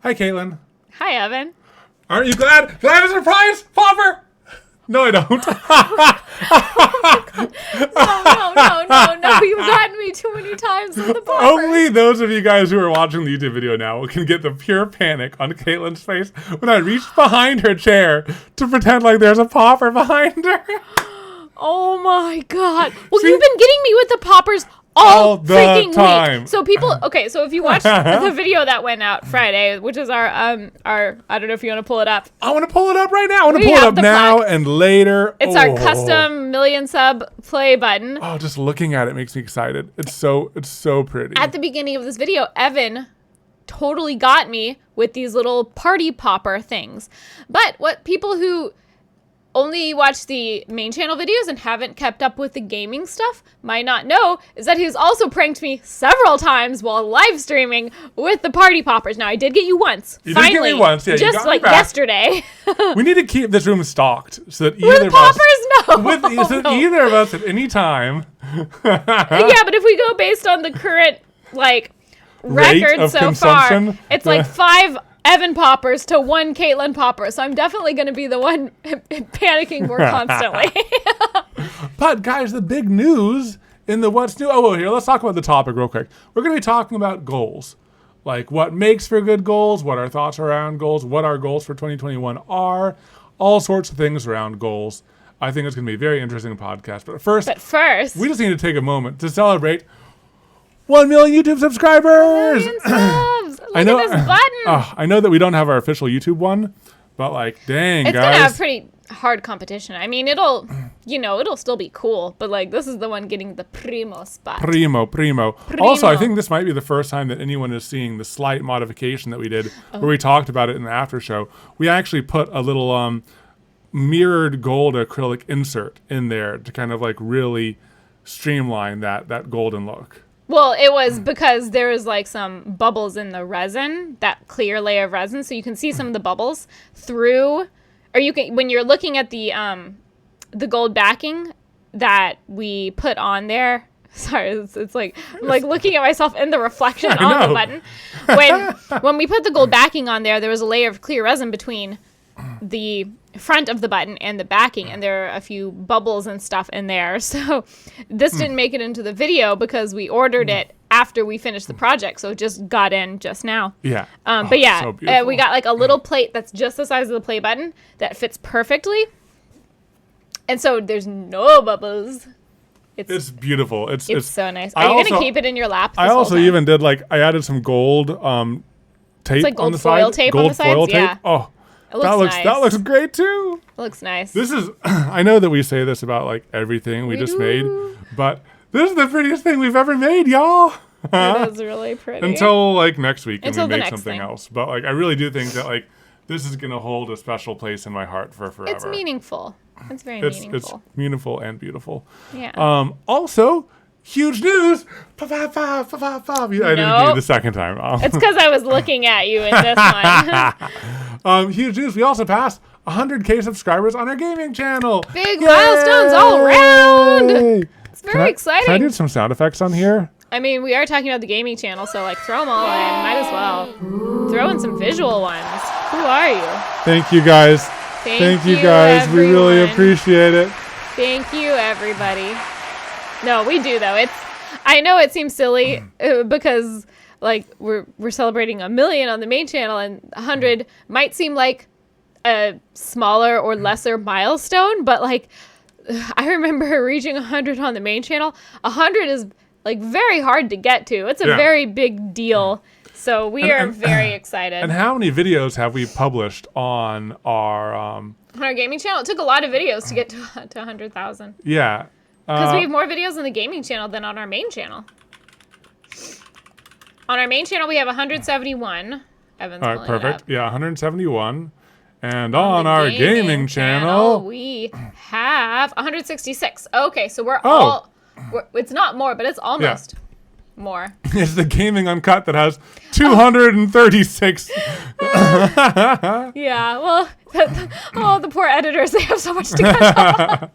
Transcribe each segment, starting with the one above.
Hi, Katelyn. Hi, Evan. Aren't you glad? Do I have a surprise, Popper? No, I don't. No. You've gotten me too many times with the popper. Only those of you guys who are watching the YouTube video now can get the pure panic on Katelyn's face when I reached behind her chair to pretend like there's a popper behind her. Oh my God. Well, you've been getting me with the poppers all the freaking time. week. So so if you watch the video that went out Friday, which is our I don't know if you want to pull it up. I want to pull it up right now. I want to pull it up now plaque. And later. It's our custom million sub play button. Oh, just looking at it makes me excited. It's so pretty. At the beginning of this video, Evan totally got me with these little party popper things. But what people who only watch the main channel videos and haven't kept up with the gaming stuff might not know is that he's also pranked me several times while live streaming with the party poppers. Now, I did get you once. You finally, did get me once, yeah. Just like yesterday. We need to keep this room stocked so that With either of us at any time. Yeah, but if we go based on the current record so far, it's like 5 Evan poppers to 1 Katelyn popper. So I'm definitely going to be the one panicking more constantly. But guys, the big news in the what's new. Oh, here, let's talk about the topic real quick. We're going to be talking about goals. Like what makes for good goals, what our thoughts around goals, what our goals for 2021 are, all sorts of things around goals. I think it's going to be a very interesting podcast. But first, we just need to take a moment to celebrate 1 million YouTube subscribers. 1 million subs. Look at this button. I know that we don't have our official YouTube one, but like, dang, it's guys. It's gonna have pretty hard competition. I mean, it'll still be cool, but like, this is the one getting the primo spot. Primo. Also, I think this might be the first time that anyone is seeing the slight modification that we did, where we talked about it in the after show. We actually put a little mirrored gold acrylic insert in there to kind of like really streamline that golden look. Well, it was because there was like some bubbles in the resin, that clear layer of resin, so you can see some of the bubbles through, or you can, when you're looking at the gold backing that we put on there. Sorry, it's like I'm like looking at myself in the reflection on the button. When we put the gold backing on there was a layer of clear resin between the front of the button and the backing, and there are a few bubbles and stuff in there. So this didn't make it into the video because we ordered it after we finished the project, so it just got in just now. Yeah. But yeah, so we got like a little plate that's just the size of the play button that fits perfectly, and so there's no bubbles. It's beautiful. It's so nice. Are you gonna keep it in your lap? I also even did I added some gold tape. It's like gold on the foil side. tape gold on the sides. Foil tape. Yeah. Oh. Nice. That looks great too. It looks nice. This is I know that we say this about like everything we just made, but this is the prettiest thing we've ever made, y'all. It is really pretty. Until like next week and we make something thing. else. But like I really do think that like this is gonna hold a special place in my heart for forever. It's meaningful. It's very meaningful. It's meaningful and beautiful. Yeah. Also, huge news. I didn't do it the second time. It's because I was looking at you in this one. Huge news. We also passed 100K subscribers on our gaming channel. Big milestones all around. It's very exciting. Can I do some sound effects on here? I mean, we are talking about the gaming channel, so like throw them all in. Might as well. Throw in some visual ones. Who are you? Thank you guys. Thank you guys. Everyone. We really appreciate it. Thank you, everybody. No, we do though. I know it seems silly because like we're celebrating 1 million on the main channel, and 100 might seem like a smaller or lesser milestone, but like I remember reaching 100 on the main channel. 100 is like very hard to get to. It's a very big deal. So we are very excited. And how many videos have we published on our gaming channel? It took a lot of videos to get to 100,000. Yeah. Because we have more videos on the gaming channel than on our main channel. On our main channel, we have 171. Evan's all right, perfect. Up. Yeah, 171. And on our gaming channel, we have 166. Okay, so it's not more, but it's almost more. It's the gaming uncut that has 236. Yeah, well, the poor editors, they have so much to cut off.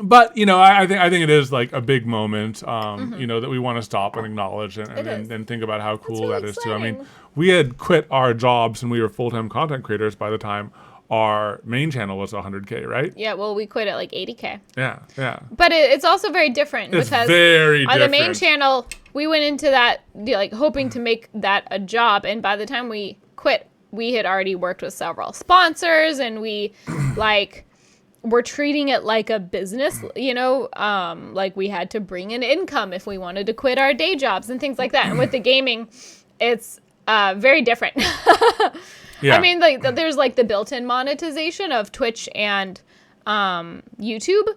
But I think it is like a big moment. That we want to stop and acknowledge and think about how cool really that is too. I mean, exciting. we had quit our jobs and we were full-time content creators by the time our main channel was 100K, right? Yeah, well, we quit at like 80K. Yeah. But it's also very different It's because very on the main different. channel, we went into that like hoping to make that a job, and by the time we quit, we had already worked with several sponsors, and we like were treating it like a business, like we had to bring in income if we wanted to quit our day jobs and things like that. And with the gaming, it's very different. Yeah. I mean, like there's like the built-in monetization of Twitch and YouTube,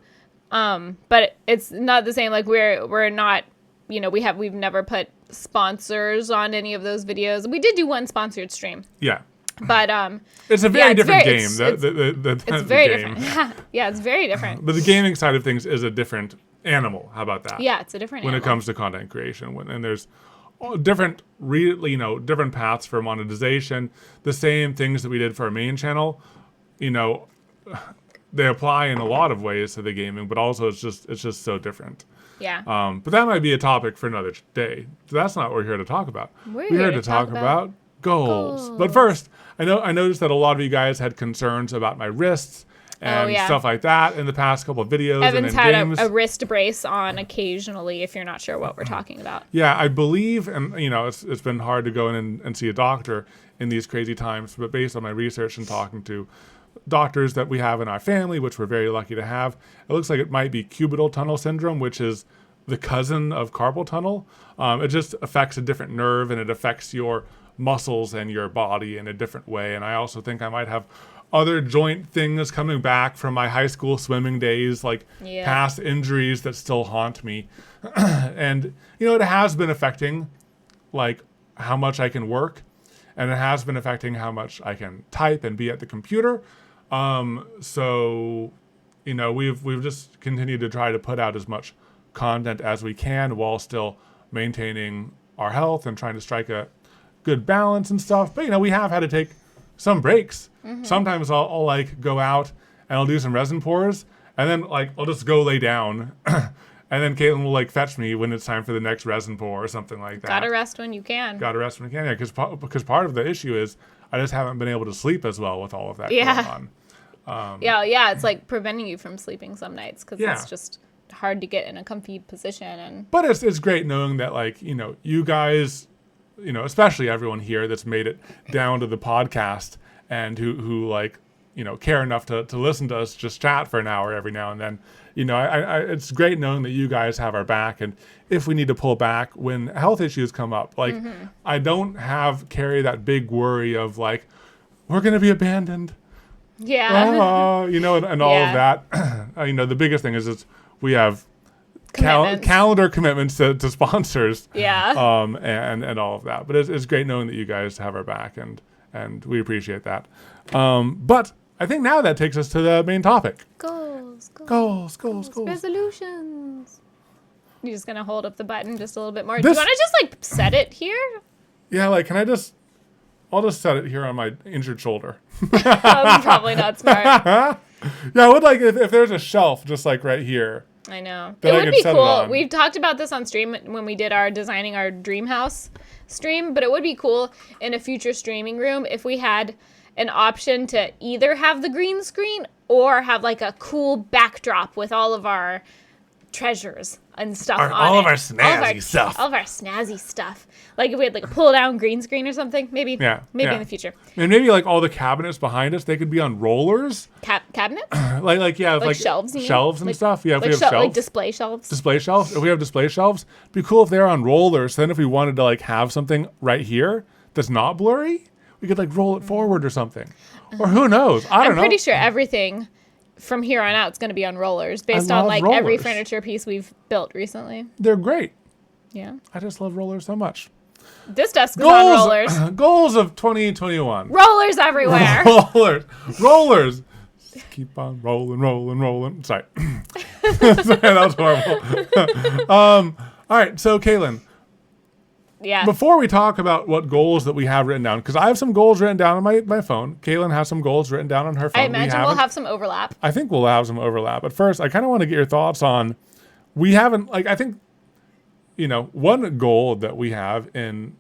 but it's not the same. Like we're not, we've never put sponsors on any of those videos. We did do one sponsored stream. Yeah. But it's a very different game. It's The very game. different. Yeah, it's very different. But the gaming side of things is a different animal. How about that? Yeah, it's a different when animal. it comes to content creation. And there's different, different paths for monetization. The same things that we did for our main channel, they apply in a lot of ways to the gaming, but also it's just so different. Yeah. But that might be a topic for another day. So that's not what we're here to talk about. We're here to talk about goals. goals. But first, I noticed that a lot of you guys had concerns about my wrists and stuff like that in the past couple of videos. Evan's and had games. a wrist brace on occasionally if you're not sure what we're talking about. Yeah, I believe, and it's been hard to go in and see a doctor in these crazy times, but based on my research and talking to doctors that we have in our family, which we're very lucky to have, it looks like it might be cubital tunnel syndrome, which is the cousin of carpal tunnel. It just affects a different nerve, and it affects your muscles and your body in a different way. And I also think I might have other joint things coming back from my high school swimming days, like past injuries that still haunt me. And, it has been affecting, like, how much I can work, and it has been affecting how much I can type and be at the computer. So, we've just continued to try to put out as much content as we can while still maintaining our health and trying to strike a good balance and stuff. But, we have had to take some breaks. Mm-hmm. Sometimes I'll like go out and I'll do some resin pours, and then like I'll just go lay down, and then Katelyn will like fetch me when it's time for the next resin pour or something like that. Gotta rest when you can. Yeah, because part of the issue is I just haven't been able to sleep as well with all of that going on. Yeah, it's like preventing you from sleeping some nights because it's just hard to get in a comfy position. But it's great knowing that like you guys, especially everyone here that's made it down to the podcast and who like care enough to listen to us just chat for an hour every now and then. It's great knowing that you guys have our back, and if we need to pull back when health issues come up, like I don't carry that big worry of like we're gonna be abandoned. Yeah. And all of that. The biggest thing is we have calendar commitments to sponsors. Yeah. And all of that. But it's great knowing that you guys have our back, and we appreciate that. But I think now that takes us to the main topic. Goals. Resolutions. You're just gonna hold up the button just a little bit more. Do you want to just like set it here? Yeah, like I'll just set it here on my injured shoulder. That's probably not smart. Yeah, I would like if there's a shelf just like right here. I know. It would be cool. We've talked about this on stream when we did our designing our dream house stream, but it would be cool in a future streaming room if we had an option to either have the green screen or have like a cool backdrop with all of our treasures and stuff on all it. of our snazzy stuff. All of our snazzy stuff. Like if we had like a pull down green screen or something, maybe in the future. And maybe like all the cabinets behind us, they could be on rollers. Cabinets? like shelves, shelves and like, stuff. Yeah, if like we have shelves. Like display shelves. Display shelves. If we have display shelves, it'd be cool if they're on rollers. Then if we wanted to like have something right here that's not blurry, we could like roll it forward or something. Or who knows? I don't know. I'm pretty sure everything from here on out is going to be on rollers based on like rollers. every furniture piece we've built recently. They're great. Yeah. I just love rollers so much. This desk is on rollers. Goals of 2021. Rollers everywhere. Rollers. Just keep on rolling. Sorry. Sorry, that was horrible. All right, so Katelyn, Yeah. Before we talk about what goals that we have written down, because I have some goals written down on my phone. Katelyn has some goals written down on her phone. I imagine we'll have some overlap. I think we'll have some overlap. But first, I kind of want to get your thoughts on, we haven't, like, I think, one goal that we have in,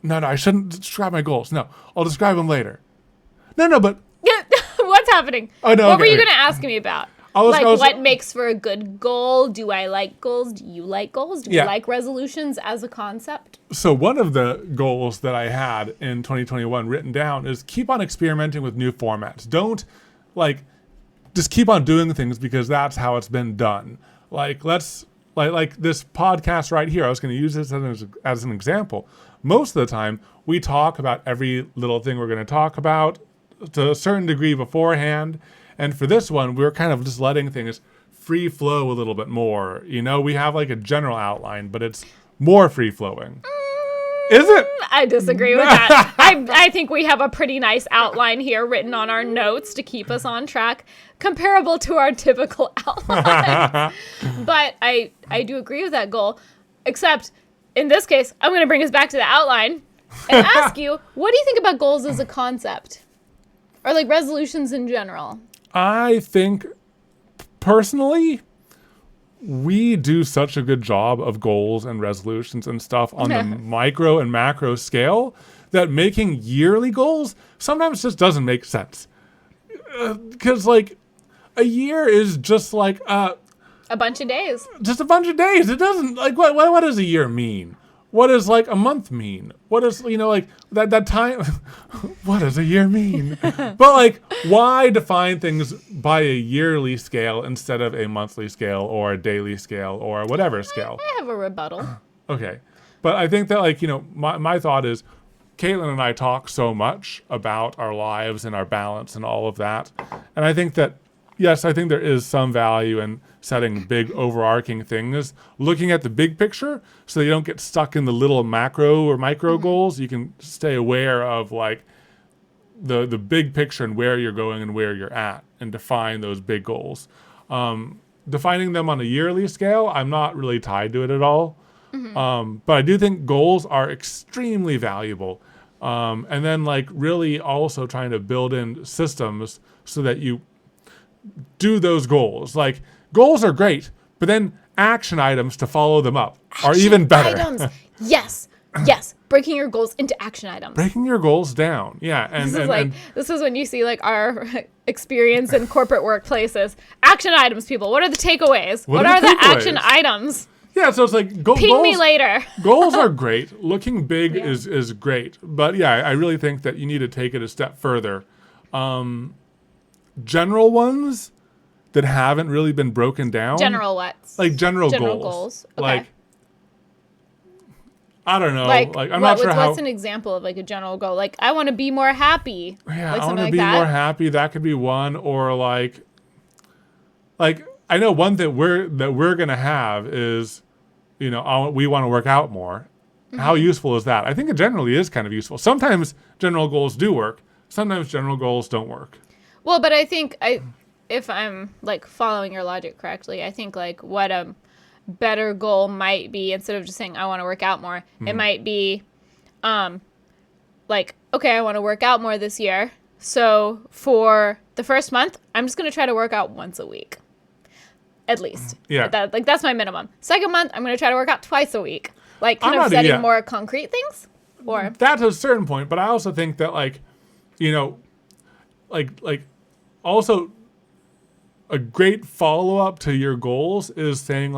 no, I shouldn't describe my goals. No, I'll describe them later. No, but. Yeah, what's happening? Oh, no, what were you going to ask me about? What makes for a good goal? Do I like goals? Do you like goals? Do you like resolutions as a concept? So one of the goals that I had in 2021 written down is keep on experimenting with new formats. Don't just keep on doing things because that's how it's been done. Like this podcast right here. I was going to use this as an example. Most of the time, we talk about every little thing we're going to talk about to a certain degree beforehand. And for this one, we're kind of just letting things free flow a little bit more. We have like a general outline, but it's more free flowing. Is it? I disagree with that. I think we have a pretty nice outline here written on our notes to keep us on track, comparable to our typical outline. But I do agree with that goal, except in this case, I'm going to bring us back to the outline and ask you, what do you think about goals as a concept? Or like resolutions in general? I think, personally, we do such a good job of goals and resolutions and stuff on the micro and macro scale that making yearly goals sometimes just doesn't make sense. Because, a year is just like... a bunch of days. Just a bunch of days. It doesn't... what does a year mean? What does a month mean? What does that time? What does a year mean? But why define things by a yearly scale instead of a monthly scale or a daily scale or whatever scale? I have a rebuttal. Okay, but I think that my thought is, Katelyn and I talk so much about our lives and our balance and all of that, and I think that. Yes, I think there is some value in setting big overarching things, looking at the big picture so you don't get stuck in the little macro or micro goals. You can stay aware of the big picture and where you're going and where you're at and define those big goals. Defining them on a yearly scale, I'm not really tied to it at all. But I do think goals are extremely valuable. And then really also trying to build in systems so that you do those goals. Goals are great, but then action items to follow them up are even better. Items. Yes. Breaking your goals into action items. Breaking your goals down. Yeah. And this is when you see our experience in corporate workplaces. Action items, people. What are the takeaways? What are the action items? Yeah, so it's ping goals, me later. Goals are great. Looking big is great. But yeah, I really think that you need to take it a step further. General ones that haven't really been broken down. General what? General goals. Okay. I don't know. I'm not sure how. What's an example of a general goal? I want to be more happy. Yeah, I want to be more happy. That could be one. Or I know one that we're gonna have is, we want to work out more. Mm-hmm. How useful is that? I think it generally is kind of useful. Sometimes general goals do work. Sometimes general goals don't work. Well, but I think if I'm following your logic correctly, I think what a better goal might be, instead of just saying I want to work out more, it might be okay, I want to work out more this year. So for the first month, I'm just going to try to work out once a week. At least. Yeah. That's my minimum. Second month, I'm going to try to work out twice a week. Setting more concrete things? Or that's a certain point, but I also think that also a great follow-up to your goals is saying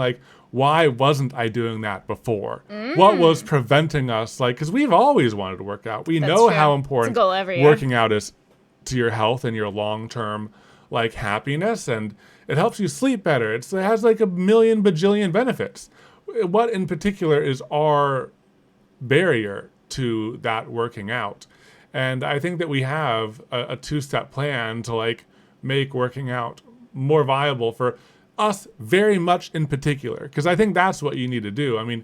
why wasn't I doing that before? What was preventing us? Because we've always wanted to work out. We know how important working out is to your health and your long-term happiness, and it helps you sleep better. It has a million bajillion benefits. What in particular is our barrier to that working out? And I think that we have a two-step plan to make working out more viable for us very much in particular. Because I think that's what you need to do. I mean,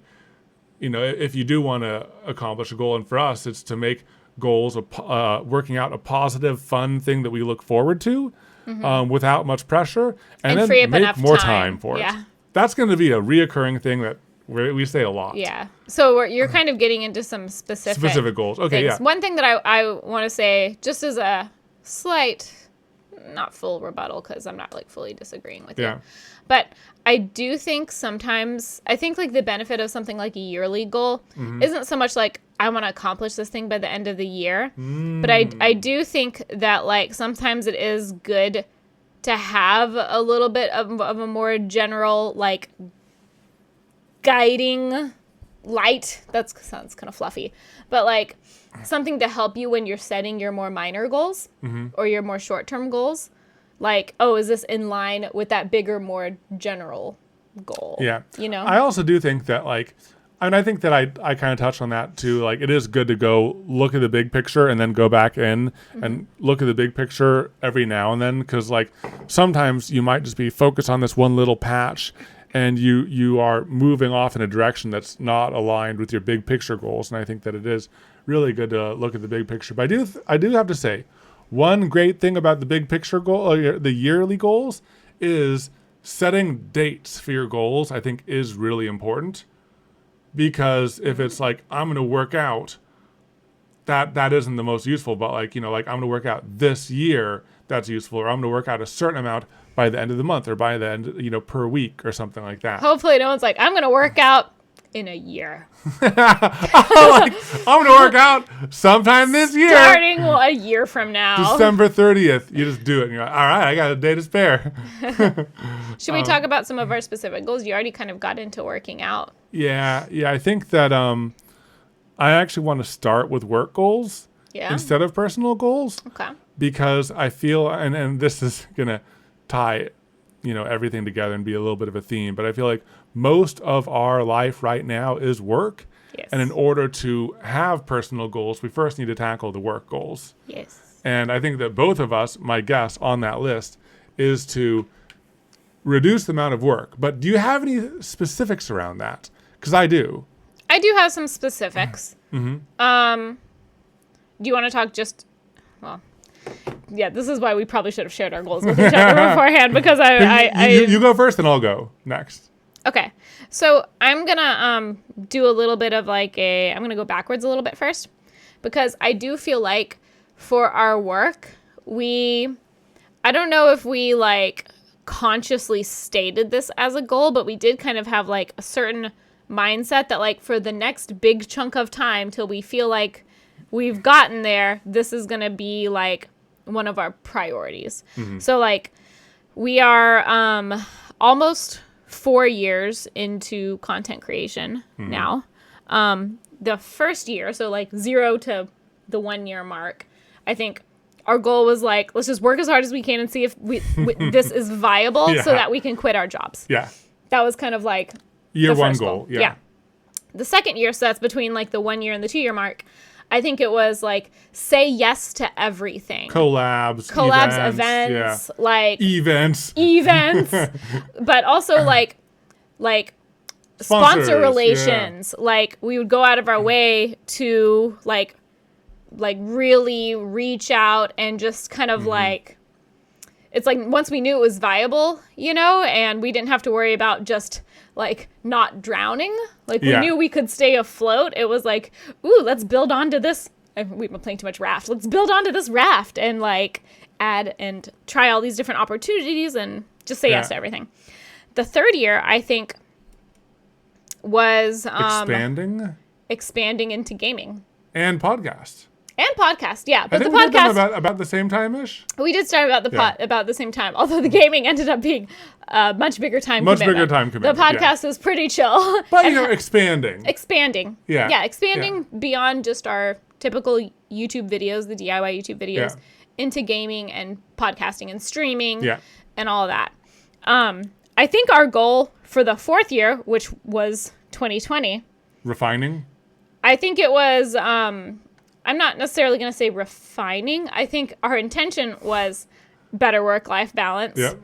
if you do want to accomplish a goal, and for us, it's to make goals, working out a positive, fun thing that we look forward to without much pressure. And then free up make enough more time for it. Yeah. That's going to be a reoccurring thing that We say a lot. Yeah. So you're kind of getting into some specific goals. Okay, things. yeah. One thing that I want to say, just as a slight, not full rebuttal, because I'm not like fully disagreeing with you. But I do think sometimes, I think like the benefit of something like a yearly goal isn't so much like I want to accomplish this thing by the end of the year. But I do think that like sometimes it is good to have a little bit of a more general like guiding light. That sounds kind of fluffy. But like something to help you when you're setting your more minor goals or your more short-term goals. Like, oh, is this in line with that bigger, more general goal? Yeah. You know? I also do think that, like, I mean, I think that I kind of touched on that too. Like, it is good to go look at the big picture and then go back in and look at the big picture every now and then. Because, like, sometimes you might just be focused on this one little patch and you are moving off in a direction that's not aligned with your big picture goals. And I think that it is really good to look at the big picture. But I do have to say, one great thing about the big picture goal, or the yearly goals, is setting dates for your goals. I think is really important, because if it's like I'm going to work out, that isn't the most useful. But like, you know, like I'm going to work out this year, that's useful. Or I'm going to work out a certain amount by the end of the month, or by the end, you know, per week, or something like that. Hopefully, no one's like, I'm going to work out in a year. Like, I'm going to work out sometime this year. Starting a year from now. December 30th. You just do it. And you're like, all right, I got a day to spare. Should we talk about some of our specific goals? You already kind of got into working out. Yeah. I think that I actually want to start with work goals instead of personal goals. Okay. Because I feel, and this is going to tie, you know, everything together and be a little bit of a theme, but I feel like most of our life right now is work. Yes. And in order to have personal goals, we first need to tackle the work goals. Yes. And I think that both of us, my guess on that list, is to reduce the amount of work. But do you have any specifics around that? Because I do. I do have some specifics. Do you want to talk just, well, yeah, this is why we probably should have shared our goals with each other beforehand, because you go first and I'll go next. Okay. So I'm going to do a little bit of like I'm going to go backwards a little bit first, because I do feel like for our work, I don't know if we like consciously stated this as a goal, but we did kind of have like a certain mindset that like for the next big chunk of time till we feel like we've gotten there, this is going to be like one of our priorities. So like we are almost 4 years into content creation now. The first year, so like 0 to the 1 year mark, I think our goal was like, let's just work as hard as we can and see if this is viable so that we can quit our jobs. Yeah. That was kind of like year the one first goal. Yeah. The second year, so that's between like the 1 year and the 2 year mark, I think it was like say yes to everything. Collabs, events, like events, but also like sponsor relations. Yeah. Like we would go out of our way to like really reach out and just kind of like, it's like once we knew it was viable, you know, and we didn't have to worry about just like not drowning. Like we knew we could stay afloat. It was like, ooh, let's build onto this. We've been playing too much raft. Let's build onto this raft and like add and try all these different opportunities and just say yes to everything. The third year, I think, was expanding into gaming and podcasts. And podcast, yeah. But I think the podcast we did them about the same time-ish. We did start about the same time, although the gaming ended up being a much bigger time commitment. The podcast was pretty chill. But, you know, expanding. Yeah. Yeah, expanding beyond just our typical YouTube videos, the DIY YouTube videos, into gaming and podcasting and streaming and all of that. I think our goal for the fourth year, which was 2020. Refining? I think it was... I'm not necessarily going to say refining. I think our intention was better work-life balance. Yep.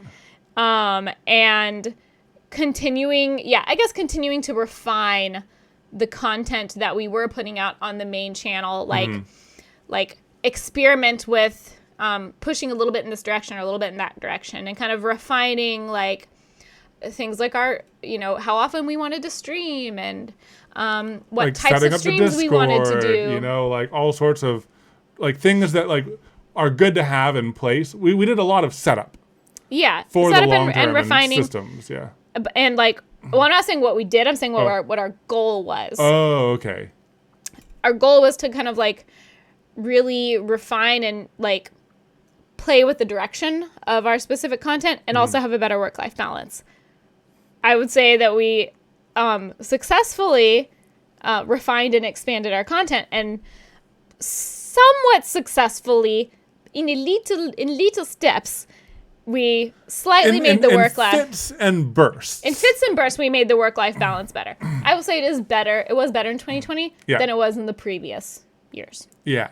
And continuing to refine the content that we were putting out on the main channel, like experiment with pushing a little bit in this direction or a little bit in that direction, and kind of refining like things like our, how often we wanted to stream and what like types setting of up the streams we wanted to Discord, do. like all sorts of like things that like are good to have in place. We did a lot of setup Yeah, for setup the long term and refining systems. Yeah. And like, well, I'm not saying what we did. I'm saying what our goal was. Oh, okay. Our goal was to kind of like really refine and like play with the direction of our specific content and also have a better work-life balance. I would say that we successfully refined and expanded our content, and somewhat successfully in little steps we slightly made the work life fits and bursts. in fits and bursts. We made the work-life balance better. I will say it is better. It was better in 2020 than it was in the previous years. Yeah.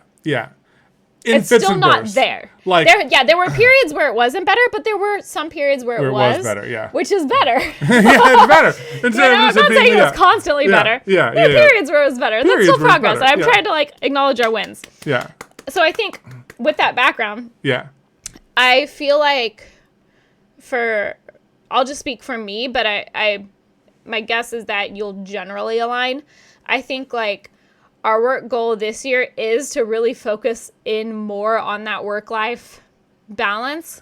It's still not there. Like, there were periods where it wasn't better, but there were some periods where it was better. Yeah, which is better. it's better. I'm not saying it was constantly better. Yeah, there were periods where it was better. That's still progress. I'm trying to like acknowledge our wins. Yeah. So I think with that background, I feel like I'll just speak for me, but my guess is that you'll generally align. I think like our work goal this year is to really focus in more on that work-life balance.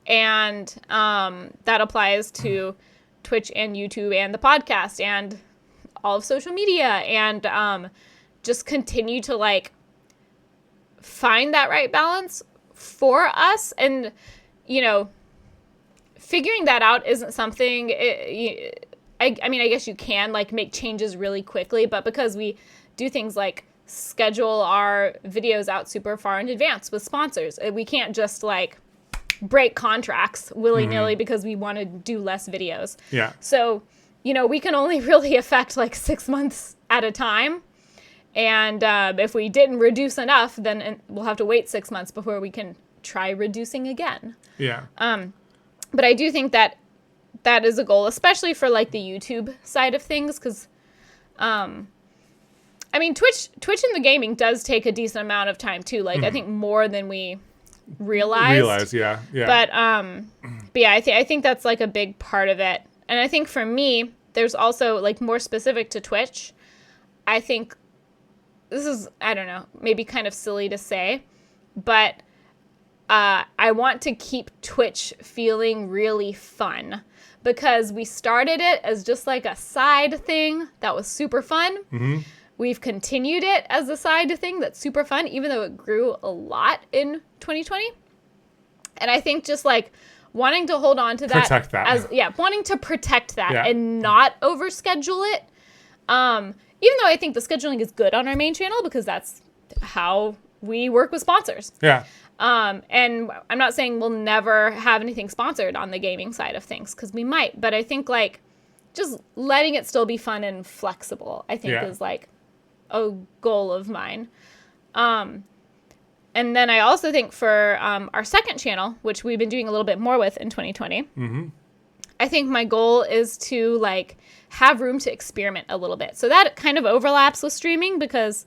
And that applies to Twitch and YouTube and the podcast and all of social media, and just continue to like find that right balance for us. And, figuring that out isn't something, I mean, I guess you can like make changes really quickly, but because we do things like schedule our videos out super far in advance with sponsors, we can't just like break contracts willy-nilly because we want to do less videos. Yeah. So, we can only really affect like 6 months at a time. And if we didn't reduce enough, then we'll have to wait 6 months before we can try reducing again. Yeah. But I do think that is a goal, especially for like the YouTube side of things, because I mean, Twitch in the gaming does take a decent amount of time too. Like I think more than we realized. Yeah. But yeah, I think that's like a big part of it. And I think for me, there's also like more specific to Twitch. I think this is, I don't know, maybe kind of silly to say, but I want to keep Twitch feeling really fun, because we started it as just like a side thing that was super fun. Mm-hmm. We've continued it as a side thing that's super fun, even though it grew a lot in 2020. And I think just like wanting to hold on to that. Protect that. Wanting to protect that and not overschedule it. Even though I think the scheduling is good on our main channel, because that's how we work with sponsors. Yeah. And I'm not saying we'll never have anything sponsored on the gaming side of things, because we might. But I think like just letting it still be fun and flexible, I think is like a goal of mine. And then I also think for our second channel, which we've been doing a little bit more with in 2020, I think my goal is to like have room to experiment a little bit. So that kind of overlaps with streaming, because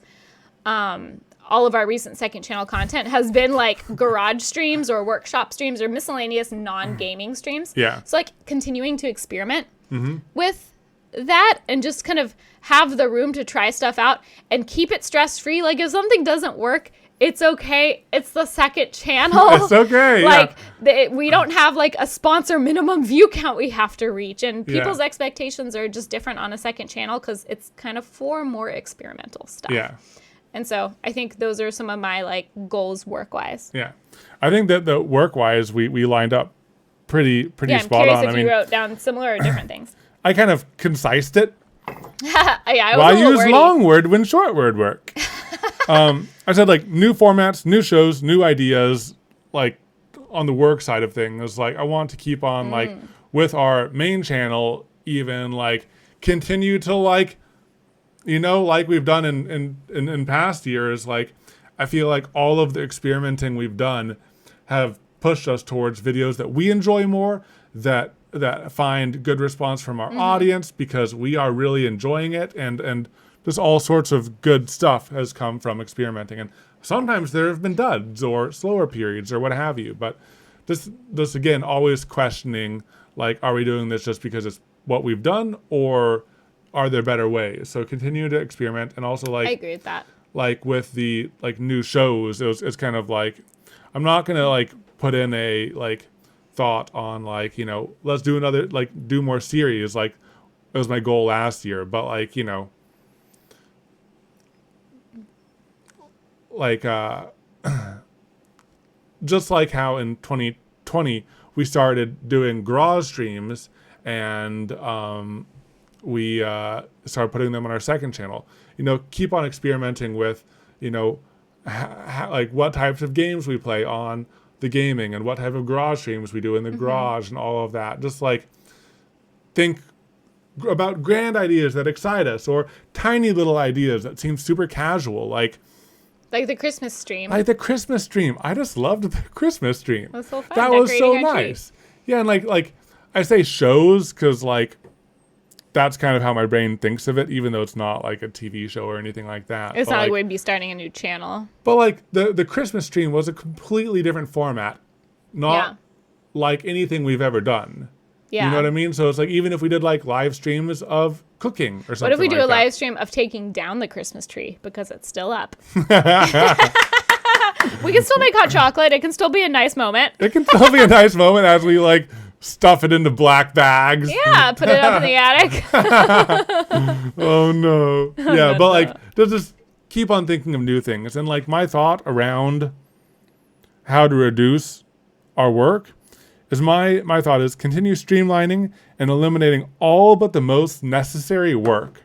all of our recent second channel content has been like garage streams or workshop streams or miscellaneous non-gaming streams. Yeah. So like continuing to experiment with that and just kind of have the room to try stuff out and keep it stress-free. Like if something doesn't work, it's okay. It's the second channel. It's okay. Like we don't have like a sponsor minimum view count we have to reach, and people's expectations are just different on a second channel because it's kind of for more experimental stuff. Yeah. And so I think those are some of my like goals work-wise. Yeah. I think that the work-wise we lined up pretty spot on. I'm curious if you wrote down similar or different things. I kind of concised it. I was Why a little use wordy. long word when short word work? I said like new formats, new shows, new ideas, like on the work side of things. Like I want to keep on like with our main channel, even like continue to like, like we've done in past years. Like I feel like all of the experimenting we've done have pushed us towards videos that we enjoy more, that find good response from our audience, because we are really enjoying it, and just all sorts of good stuff has come from experimenting. And sometimes there have been duds or slower periods or what have you, but this again, always questioning like, are we doing this just because it's what we've done, or are there better ways? So continue to experiment, and also I like agree with that. like with the like new shows, it's kind of like I'm not gonna like put in a like thought on like, you know, let's do another like do more series, like it was my goal last year, but like, you know, like just like how in 2020 we started doing garage streams, and we started putting them on our second channel. You know, keep on experimenting with, you know, like what types of games we play on the gaming, and what type of garage streams we do in the garage, and all of that. Just like think about grand ideas that excite us, or tiny little ideas that seem super casual, like the Christmas stream. like the Christmas stream. I just loved the Christmas stream. It was so fun. That was so decorating our tree. nice. Yeah, and like I say shows because like that's kind of how my brain thinks of it, even though it's not like a TV show or anything like that. It's But, not like like we'd be starting a new channel. but like the Christmas stream was a completely different format, not Yeah. like anything we've ever done. Yeah. You know what I mean? So it's like even if we did like live streams of cooking or something. What if we do like a that. live stream of taking down the Christmas tree because it's still up? We can still make hot chocolate. It can still be a nice moment. It can still be a nice moment as we like stuff it into black bags. Yeah, put it up in the attic. Oh no. Yeah, but like just keep on thinking of new things. And like my thought around how to reduce our work is my thought is continue streamlining and eliminating all but the most necessary work.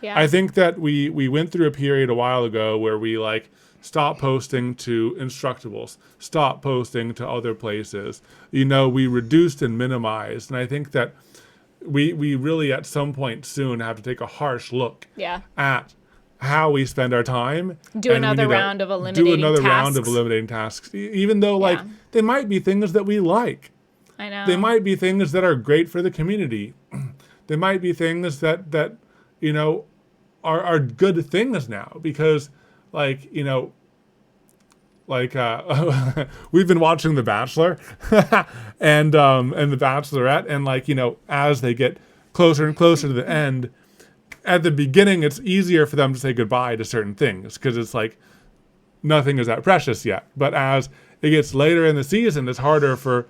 Yeah. I think that we went through a period a while ago where we like stopped posting to Instructables, stopped posting to other places. You know, we reduced and minimized. And I think that we really at some point soon have to take a harsh look Yeah. at how we spend our time. Do and we another need to round of eliminating round of tasks. eliminating tasks. Even though like Yeah. they might be things that we like. I know. They might be things that are great for the community. They might be things that you know are good things now, because like, you know, like we've been watching The Bachelor and The Bachelorette, and like, you know, as they get closer and closer to the end, at the beginning it's easier for them to say goodbye to certain things because it's like nothing is that precious yet. But as it gets later in the season, it's harder for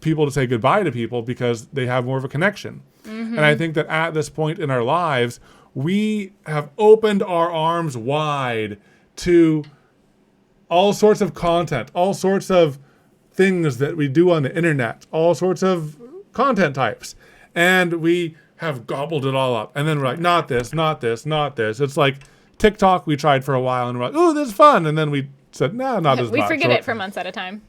people to say goodbye to people because they have more of a connection. And I think that at this point in our lives, we have opened our arms wide to all sorts of content, all sorts of things that we do on the internet, all sorts of content types. And we have gobbled it all up. And then we're like, not this, not this, not this. It's like TikTok we tried for a while and we're like, oh, this is fun. And then we said, no, not as much. We forget it for months at a time.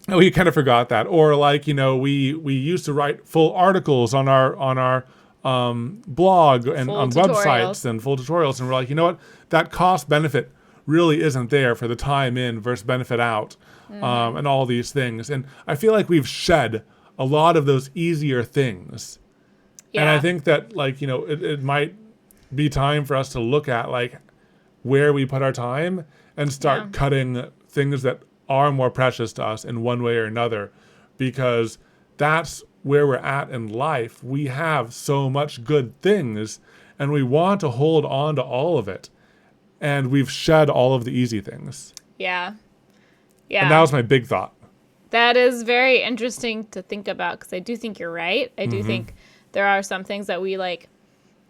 We kind of forgot that. Or like, you know, we used to write full articles on our blog and Full on tutorials. websites and full tutorials. And we're like, you know what? That cost benefit really isn't there for the time in versus benefit out, and all these things. And I feel like we've shed a lot of those easier things. Yeah. And I think that like, you know, it might be time for us to look at like where we put our time and start cutting things that are more precious to us in one way or another, because that's where we're at in life. We have so much good things and we want to hold on to all of it. And we've shed all of the easy things. Yeah. Yeah. And that was my big thought. That is very interesting to think about, because I do think you're right. I do think there are some things that we like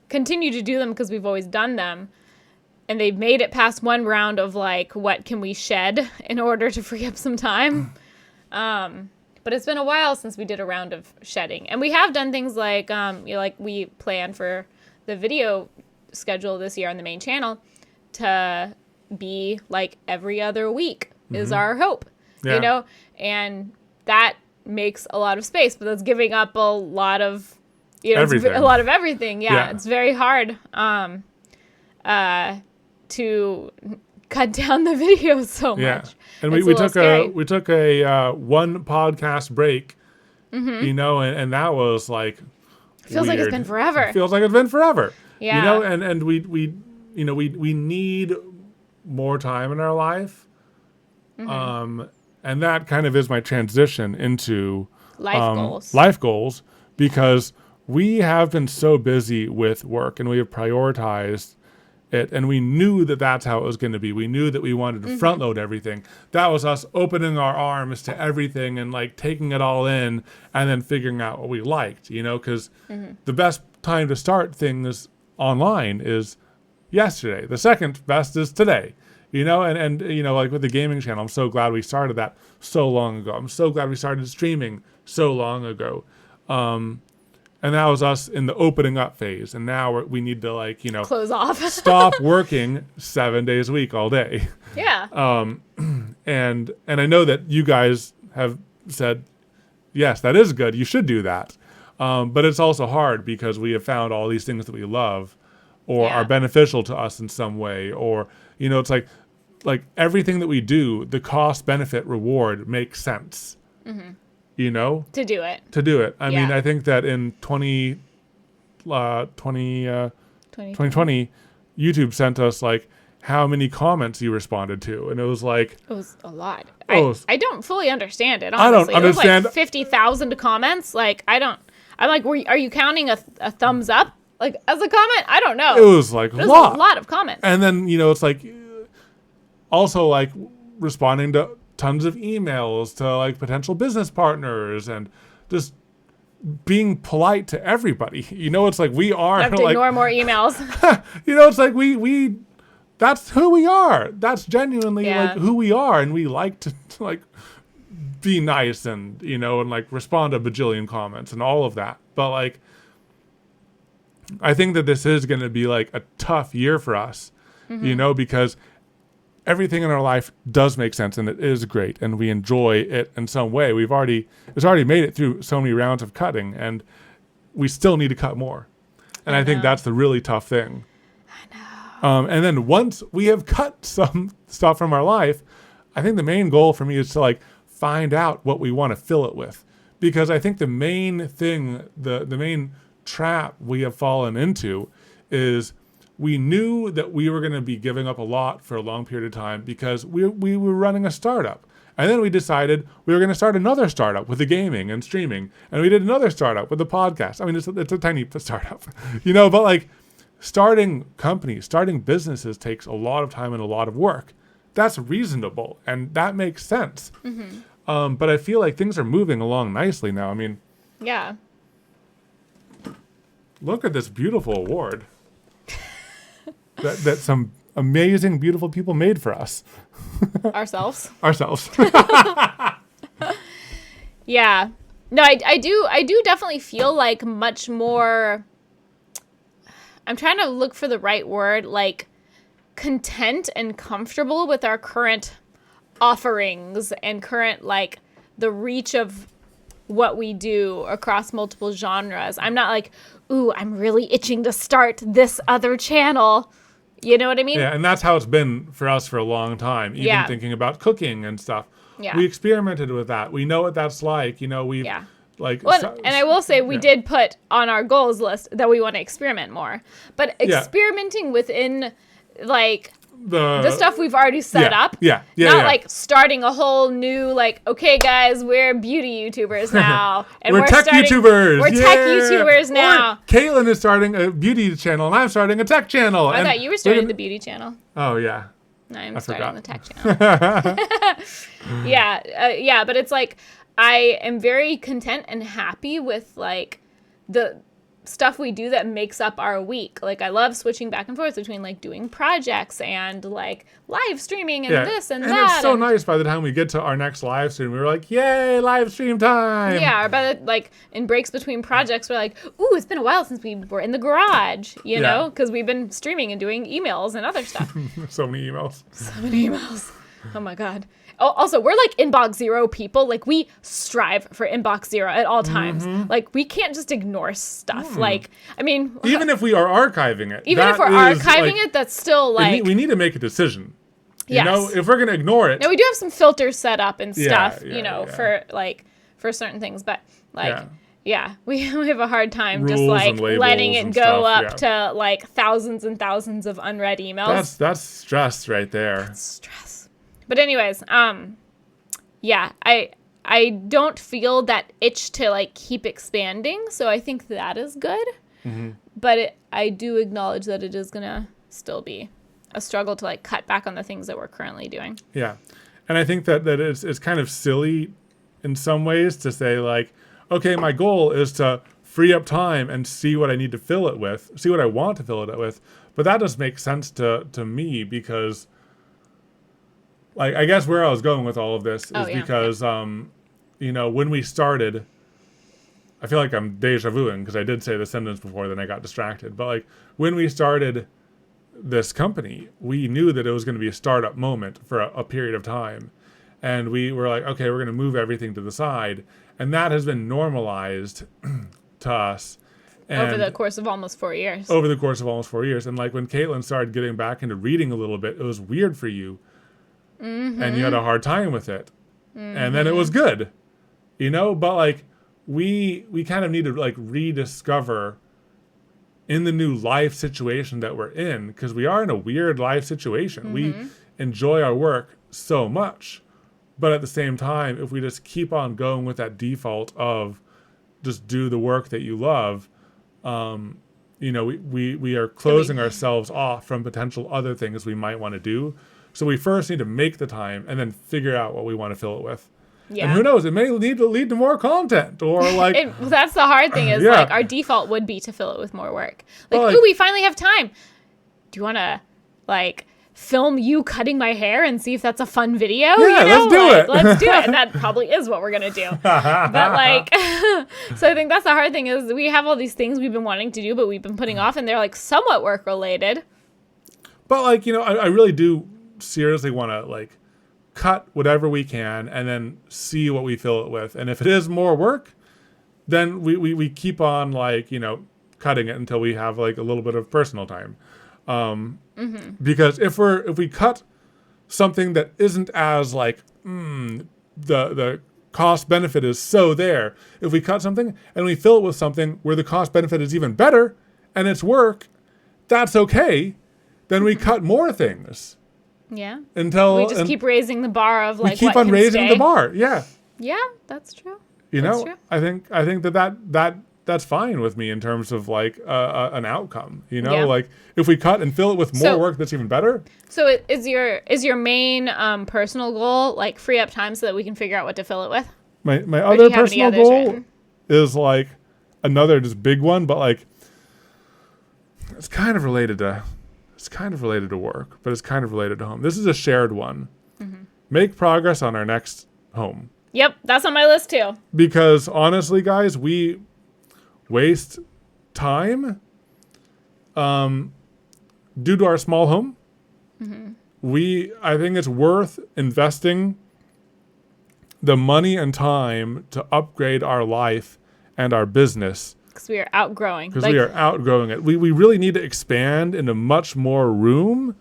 continue to do them because we've always done them. And they've made it past one round of like, what can we shed in order to free up some time? But it's been a while since we did a round of shedding. And we have done things like, you know, like we plan for the video schedule this year on the main channel to be like every other week is our hope, Yeah. you know? And that makes a lot of space, but that's giving up a lot of, you know, Everything. a lot of everything. Yeah. Yeah. It's very hard to cut down the videos so Yeah. much. And It's we a little took scary. a one podcast break, you know, and that was like Feels like it's weird. been forever. It feels like it's been forever. Yeah. You know, and we you know, we need more time in our life. And that kind of is my transition into Life goals. life goals, because we have been so busy with work and we have prioritized it, and we knew that that's how it was going to be. We knew that we wanted to front load everything. That was us opening our arms to everything and like taking it all in and then figuring out what we liked, because the best time to start things online is yesterday. The second best is today, and like with the gaming channel, I'm so glad we started that so long ago. I'm so glad we started streaming so long ago. And that was us in the opening up phase. And now we need to close off. stop working 7 days a week all day. Yeah. And I know that you guys have said, yes, that is good. You should do that. But it's also hard because we have found all these things that we love or are beneficial to us in some way. Or, it's like everything that we do, the cost, benefit, reward makes sense. Mm-hmm. To do it. I mean, I think that in 2020, YouTube sent us like how many comments you responded to, and it was like it was a lot. I don't fully understand it. Honestly. I don't understand. It was like 50,000 comments. Like I'm like, are you counting a thumbs up like as a comment? I don't know. It was like a lot of comments. And then it's like also like responding to tons of emails to like potential business partners and just being polite to everybody. It's like we are. I have to ignore more emails. It's like we that's who we are. That's genuinely like who we are, and we like to like be nice and and like respond to a bajillion comments and all of that. But like I think that this is going to be like a tough year for us, because everything in our life does make sense and it is great and we enjoy it in some way. It's already made it through so many rounds of cutting and we still need to cut more. And I think that's the really tough thing. I know. And then once we have cut some stuff from our life, I think the main goal for me is to like find out what we want to fill it with. Because I think the main thing, the main trap we have fallen into is we knew that we were going to be giving up a lot for a long period of time because we were running a startup. And then we decided we were going to start another startup with the gaming and streaming. And we did another startup with the podcast. I mean, it's a tiny startup, but like starting companies, starting businesses takes a lot of time and a lot of work. That's reasonable. And that makes sense. Mm-hmm. But I feel like things are moving along nicely now. I mean, yeah. Look at this beautiful award. that some amazing, beautiful people made for us. Ourselves. Yeah. No, I do definitely feel like much more, I'm trying to look for the right word, like content and comfortable with our current offerings and current, like the reach of what we do across multiple genres. I'm not like, ooh, I'm really itching to start this other channel. You know what I mean? Yeah, and that's how it's been for us for a long time. Even thinking about cooking and stuff. Yeah. We experimented with that. We know what that's like. We've like... Well, and I will say we did put on our goals list that we want to experiment more. But experimenting within, like... The stuff we've already set up. Not like starting a whole new, like, okay, guys, we're beauty YouTubers now. And we're tech YouTubers. We're tech YouTubers now. Or Katelyn is starting a beauty channel, and I'm starting a tech channel. I thought you were starting the beauty channel. Oh, yeah. I'm starting the tech channel. But it's like, I am very content and happy with, like, the stuff we do that makes up our week. Like, I love switching back and forth between like doing projects and like live streaming and this and that. And it's so nice by the time we get to our next live stream, we're like, yay, live stream time. Yeah, or by the, like in breaks between projects, we're like, ooh, it's been a while since we were in the garage, you know, because we've been streaming and doing emails and other stuff. So many emails. Oh my God. Also, we're like inbox zero people. Like, we strive for inbox zero at all times. Mm-hmm. Like, we can't just ignore stuff. Like, I mean... Even if we are archiving it. Even if we're archiving it, that's still like... We need to make a decision. You know, if we're going to ignore it... No, we do have some filters set up and stuff, for like, for certain things. But, like... Yeah, we have a hard time just like letting it go up to like thousands and thousands of unread emails. That's stress right there. That's stress. But anyways, I I don't feel that itch to like keep expanding. So I think that is good. Mm-hmm. But I do acknowledge that it is going to still be a struggle to like cut back on the things that we're currently doing. Yeah. And I think that it's kind of silly in some ways to say like, okay, my goal is to free up time and see what I need to fill it with, see what I want to fill it with. But that doesn't make sense to me because, like, I guess where I was going with all of this is because, you know, when we started, I feel like I'm deja vuing because I did say the sentence before, then I got distracted. But like when we started this company, we knew that it was going to be a startup moment for a period of time. And we were like, okay, we're going to move everything to the side. And that has been normalized to us. And over the course of almost 4 years. Over the course of almost 4 years. And like when Katelyn started getting back into reading a little bit, it was weird for you. Mm-hmm. And you had a hard time with it. Mm-hmm. And then it was good. You know, but like we kind of need to like rediscover in the new life situation that we're in, because we are in a weird life situation. Mm-hmm. We enjoy our work so much. But at the same time, if we just keep on going with that default of just do the work that you love, you know, we are closing ourselves off from potential other things we might want to do. So we first need to make the time and then figure out what we want to fill it with. Yeah. And who knows, it may need to lead to more content or like... that's the hard thing is like our default would be to fill it with more work. Like, ooh, we finally have time. Do you want to like... film you cutting my hair and see if that's a fun video? Yeah, you know? Let's do it. Let's do it. And that probably is what we're going to do. But like, so I think that's the hard thing is we have all these things we've been wanting to do, but we've been putting off and they're like somewhat work related. But like, you know, I really do seriously want to like cut whatever we can and then see what we fill it with. And if it is more work, then we keep on like, you know, cutting it until we have like a little bit of personal time. Because if we cut something that isn't as like the cost benefit is so there, if we cut something and we fill it with something where the cost benefit is even better and it's work, that's okay. Then we cut more things. Yeah. Until we just keep raising the bar of like we keep on raising the bar. Yeah. Yeah, that's true. You know, I think that's fine with me in terms of like an outcome, you know, like if we cut and fill it with more work, that's even better. So is your main personal goal like free up time so that we can figure out what to fill it with? My other personal goal is like another just big one, but like it's kind of related to work, but it's kind of related to home. This is a shared one. Mm-hmm. Make progress on our next home. Yep, that's on my list too. Because honestly, guys, we waste time due to our small home. Mm-hmm. I think it's worth investing the money and time to upgrade our life and our business. Because we are outgrowing. We are outgrowing it. We really need to expand into much more room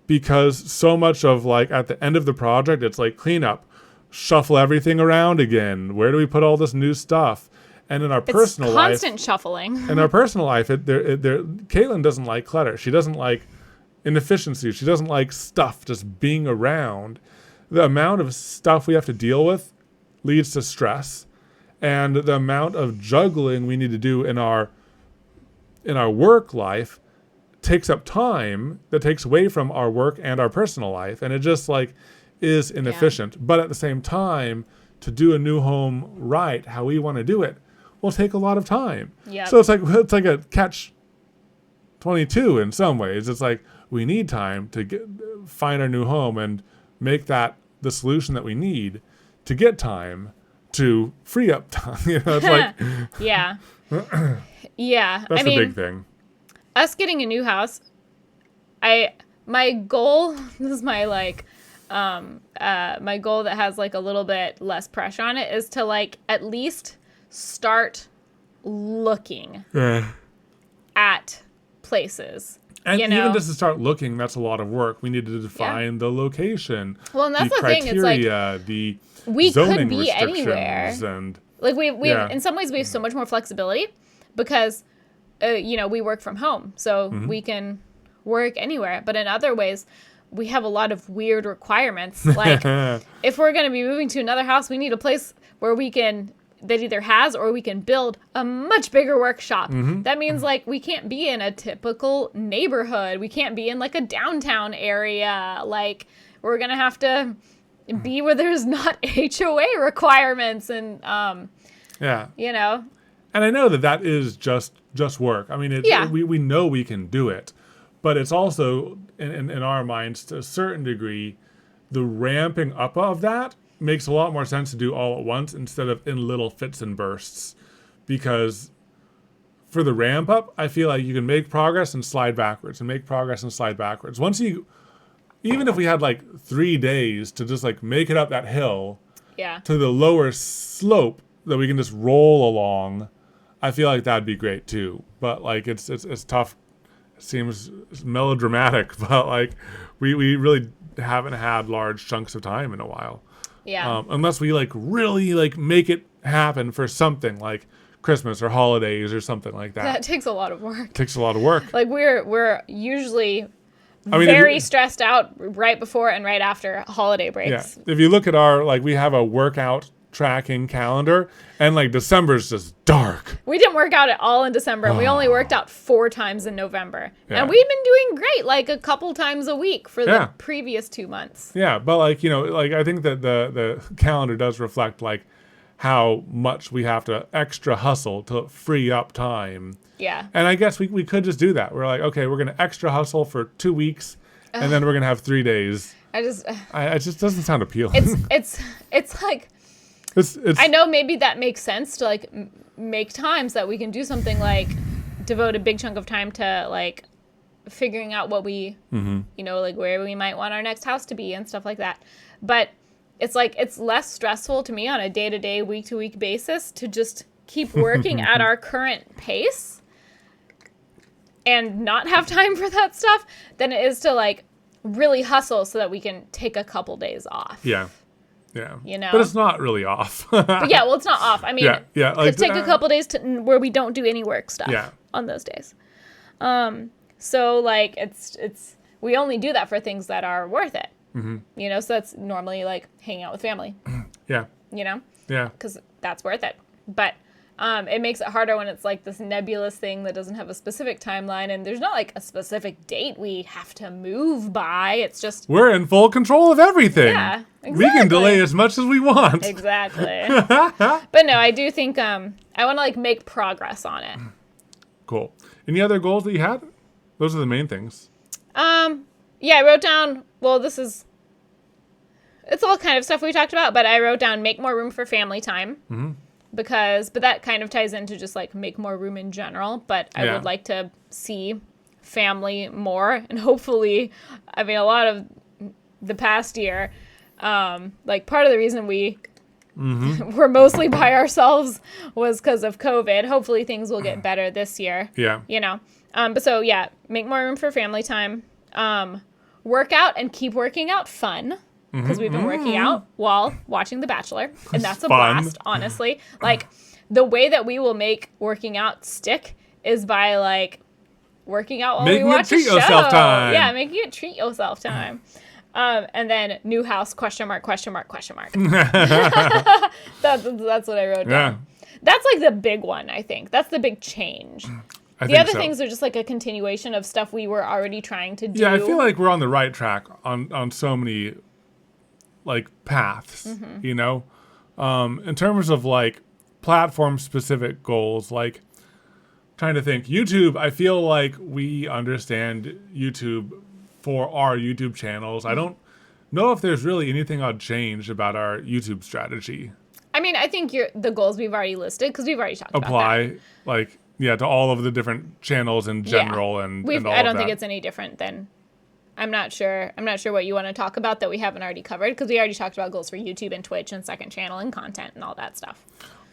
because so much of like at the end of the project, it's like clean up, shuffle everything around again. Where do we put all this new stuff? And in our personal life, constant shuffling. In our personal life, Katelyn doesn't like clutter. She doesn't like inefficiency. She doesn't like stuff just being around. The amount of stuff we have to deal with leads to stress, and the amount of juggling we need to do in our work life takes up time that takes away from our work and our personal life, and it just like is inefficient. Yeah. But at the same time, to do a new home right, how we want to do it, will take a lot of time. Yep. So it's like a catch-22 in some ways. It's like we need time to find our new home and make that the solution that we need to get time to free up time. You know, it's like yeah. Yeah. That's the big thing. Us getting a new house, my goal, this is my like my goal that has like a little bit less pressure on it is to like at least start looking at places. And even just to start looking, that's a lot of work. We need to define the location. Well, and that's the criteria, thing. It's like the we zoning could be anywhere. And like we in some ways we have so much more flexibility because you know, we work from home, so we can work anywhere. But in other ways, we have a lot of weird requirements. Like, if we're going to be moving to another house, we need a place where that either has or we can build a much bigger workshop. That means like we can't be in a typical neighborhood. We can't be in like a downtown area. Like, we're going to have to be where there's not HOA requirements and you know. And I know that is just work. I mean, we know we can do it, but it's also in our minds to a certain degree, the ramping up of that makes a lot more sense to do all at once instead of in little fits and bursts. Because for the ramp up, I feel like you can make progress and slide backwards and make progress and slide backwards. Even if we had like 3 days to just like make it up that hill to the lower slope that we can just roll along, I feel like that'd be great too. But like it's tough. It seems melodramatic, but like we really haven't had large chunks of time in a while. Yeah. Unless we like really like make it happen for something like Christmas or holidays or something like that. That takes a lot of work. It takes a lot of work. Like we're usually very stressed out right before and right after holiday breaks. Yeah. If you look at we have a workout tracking calendar, and like December's just dark. We didn't work out at all in December, and we only worked out 4 times in November. Yeah. And we've been doing great, like a couple times a week for the previous 2 months. Yeah, but like, like I think that the calendar does reflect like how much we have to extra hustle to free up time. Yeah. And I guess we could just do that. We're like, okay, we're going to extra hustle for 2 weeks, and then we're going to have 3 days. It just doesn't sound appealing. It's like, I know maybe that makes sense to like make time so that we can do something like devote a big chunk of time to like figuring out what we, like where we might want our next house to be and stuff like that. But it's like, it's less stressful to me on a day-to-day, week-to-week basis to just keep working at our current pace and not have time for that stuff than it is to like really hustle so that we can take a couple days off. Yeah. But it's not really off. But yeah, well, it's not off. I mean, like, take a couple days where we don't do any work stuff on those days. So like it's we only do that for things that are worth it. So that's normally like hanging out with family. Yeah. Because that's worth it. But it makes it harder when it's like this nebulous thing that doesn't have a specific timeline, and there's not like a specific date we have to move by. It's just we're in full control of everything. Yeah, exactly. We can delay as much as we want. Exactly. But no, I do think I want to like make progress on it. Cool. Any other goals that you had? Those are the main things. Yeah, I wrote down. Well, it's all kind of stuff we talked about, but I wrote down make more room for family time. But that kind of ties into just like make more room in general. But I would like to see family more, and hopefully, I mean, a lot of the past year, like part of the reason we were mostly by ourselves was because of COVID. Hopefully, things will get better this year. Yeah. But so yeah, make more room for family time. Work out and keep working out fun. Because we've been working out while watching The Bachelor, and that's a blast, honestly. Like, the way that we will make working out stick is by, like, working out while we watch a show. Making it treat yourself time. Yeah, making it treat yourself time. And then new house, question mark. That's what I wrote down. That's, like, the big one, I think. That's the big change. The other things are just, like, a continuation of stuff we were already trying to do. Yeah, I feel like we're on the right track on so many like paths, in terms of like platform specific goals, like trying to think YouTube. I feel like we understand YouTube for our YouTube channels. I don't know if there's really anything I'd change about our YouTube strategy. I mean, I think the goals we've already listed, because we've already talked about that. Like, to all of the different channels in general and all I don't think it's any different than I'm not sure what you want to talk about that we haven't already covered, because we already talked about goals for YouTube and Twitch and second channel and content and all that stuff.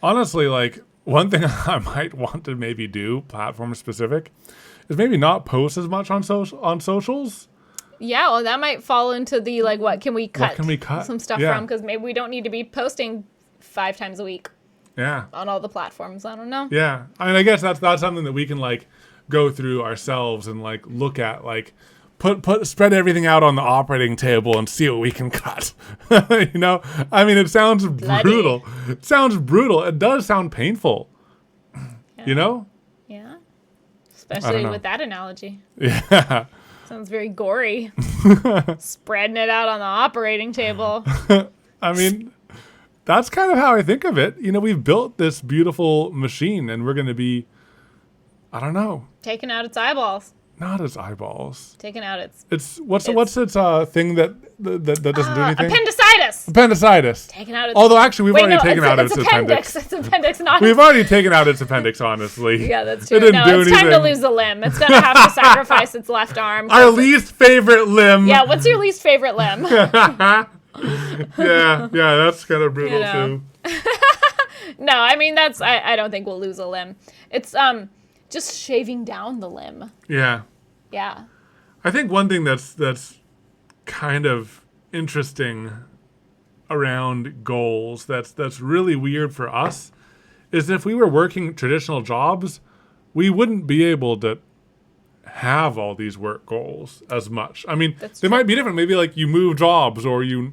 Honestly, like one thing I might want to maybe do platform specific is maybe not post as much on socials. Yeah, well, that might fall into the like what can we cut some stuff from, because maybe we don't need to be posting 5 times a week. Yeah. On all the platforms. I don't know. Yeah. I mean, I guess that's something that we can like go through ourselves and like look at like spread everything out on the operating table and see what we can cut. You know, I mean, it sounds brutal. It sounds brutal. It does sound painful. Yeah. You know? Yeah. Especially with that analogy. Yeah. Sounds very gory. Spreading it out on the operating table. I mean, that's kind of how I think of it. You know, we've built this beautiful machine and we're going to be, I don't know. Taking out its eyeballs. Not its eyeballs. Taking out its... What's its thing that doesn't do anything? Appendicitis. Appendicitis. Taking out its... Although actually we've already taken out its appendix. It's appendix, not We've already taken out its appendix, honestly. Yeah, that's true. It didn't do it's anything. time to lose a limb. It's going to have to sacrifice its left arm. Our least favorite limb. Yeah, what's your least favorite limb? yeah, that's kind of brutal too. No, I mean, I don't think we'll lose a limb. It's just shaving down the limb. Yeah. Yeah. I think one thing that's kind of interesting around goals that's really weird for us is if we were working traditional jobs, we wouldn't be able to have all these work goals as much. I mean, they might be different. Maybe like you move jobs or you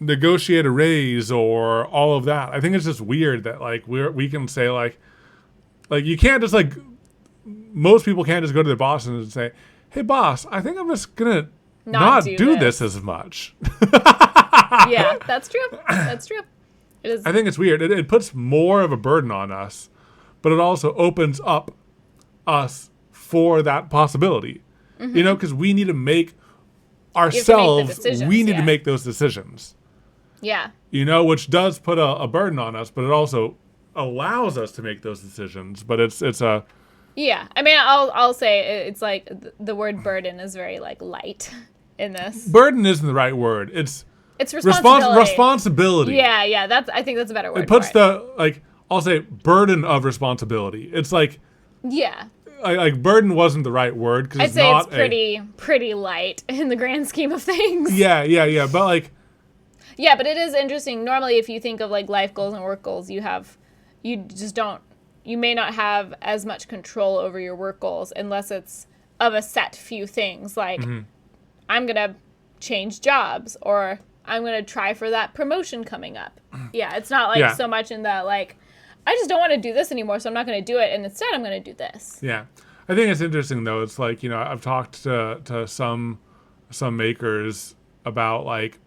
negotiate a raise or all of that. I think it's just weird that like we can say like you can't just like, most people can't just go to their boss and say, hey boss, I think I'm just gonna not do this as much. Yeah, that's true. That's true. It is. I think it's weird. It puts more of a burden on us, but it also opens up us for that possibility. Mm-hmm. You know, because we need to make ourselves, we need to make those decisions. Yeah. You know, which does put a burden on us, but it also allows us to make those decisions. But it's a... Yeah. I mean, I'll say it's like the word burden is very like light in this. Burden isn't the right word. It's responsibility. Responsibility. Yeah. I think that's a better word. It puts I'll say burden of responsibility. It's like... Yeah. Like burden wasn't the right word because I'd say it's pretty light in the grand scheme of things. Yeah. But like... Yeah, but it is interesting. Normally, if you think of like life goals and work goals, you may not have as much control over your work goals unless it's of a set few things. Like, I'm going to change jobs or I'm going to try for that promotion coming up. Yeah, it's not like so much in that like, I just don't want to do this anymore, so I'm not going to do it. And instead, I'm going to do this. Yeah. I think it's interesting, though. It's like, you know, I've talked to some makers about like,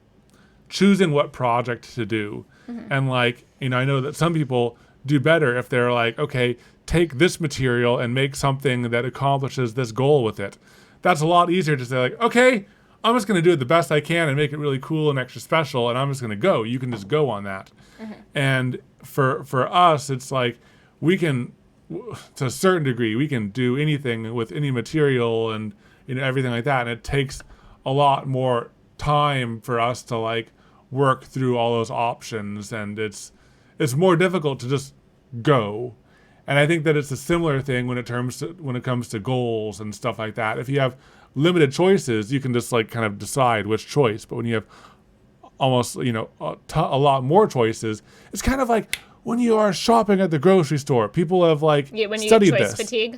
choosing what project to do. And like, you know, I know that some people do better if they're like, okay, take this material and make something that accomplishes this goal with it. That's a lot easier to say like, okay, I'm just going to do it the best I can and make it really cool and extra special. And I'm just going to go. You can just go on that. And for us, it's like we can, to a certain degree, we can do anything with any material and, you know, everything like that. And it takes a lot more time for us to like work through all those options, and it's more difficult to just go. And I think that it's a similar thing when it comes to goals and stuff like that. If you have limited choices, you can just like kind of decide which choice. But when you have almost, you know, a lot more choices, it's kind of like when you are shopping at the grocery store. People have like studied this.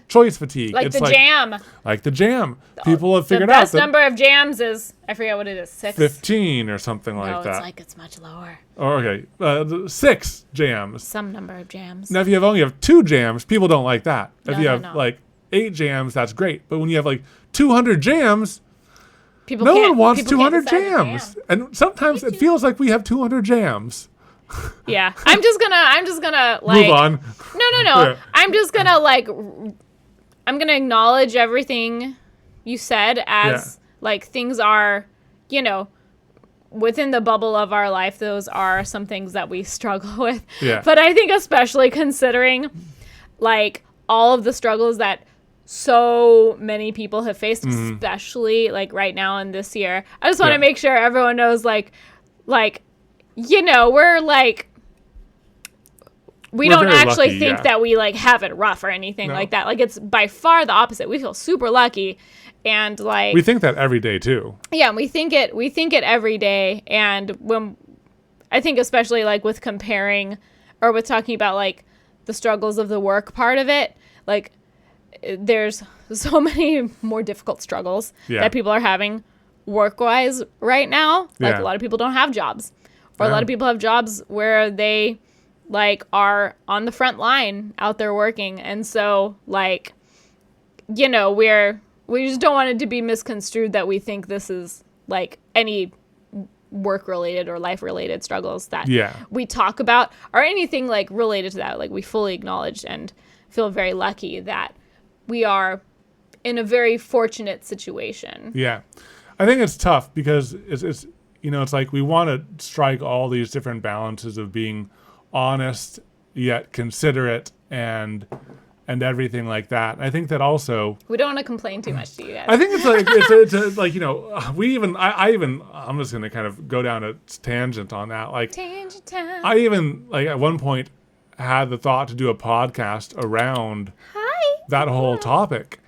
Choice fatigue. Like jam. Like the jam. People have figured out the best number of jams is, I forget what it is, 6? 15 or something like that. No, it's much lower. Oh, okay. 6 jams. Some number of jams. Now, if you only have 2 jams, people don't like that. If you have like 8 jams, that's great. But when you have like 200 jams, no one wants 200 jams. And sometimes it feels like we have 200 jams. Yeah, I'm just gonna like move on. No. Yeah. I'm just gonna like I'm gonna acknowledge everything you said as like things are, you know, within the bubble of our life. Those are some things that we struggle with. Yeah. But I think especially considering like all of the struggles that so many people have faced, especially like right now in this year. I just want to make sure everyone knows like. You know, we're like, we're don't actually lucky, think that we like have it rough or anything like that. Like it's by far the opposite. We feel super lucky, and like we think that every day too. Yeah, we think it every day, and when I think especially like with comparing or with talking about like the struggles of the work part of it, like there's so many more difficult struggles Yeah. that people are having work-wise right now. Like Yeah. a lot of people don't have jobs, or a Yeah. lot of people have jobs where they like are on the front line out there working, and so like, you know, we just don't want it to be misconstrued that we think this is like any work-related or life-related struggles that Yeah. we talk about or anything like related to that. Like, we fully acknowledge and feel very lucky that we are in a very fortunate situation. Yeah. I think it's tough because it's you know, it's like we want to strike all these different balances of being honest yet considerate and everything like that. I think that also We don't want to complain too much to you guys. I think it's like it's like, you know, I'm just gonna kind of go down a tangent on that. Like, Tangent time. I even like at one point had the thought to do a podcast around Hi. that whole topic,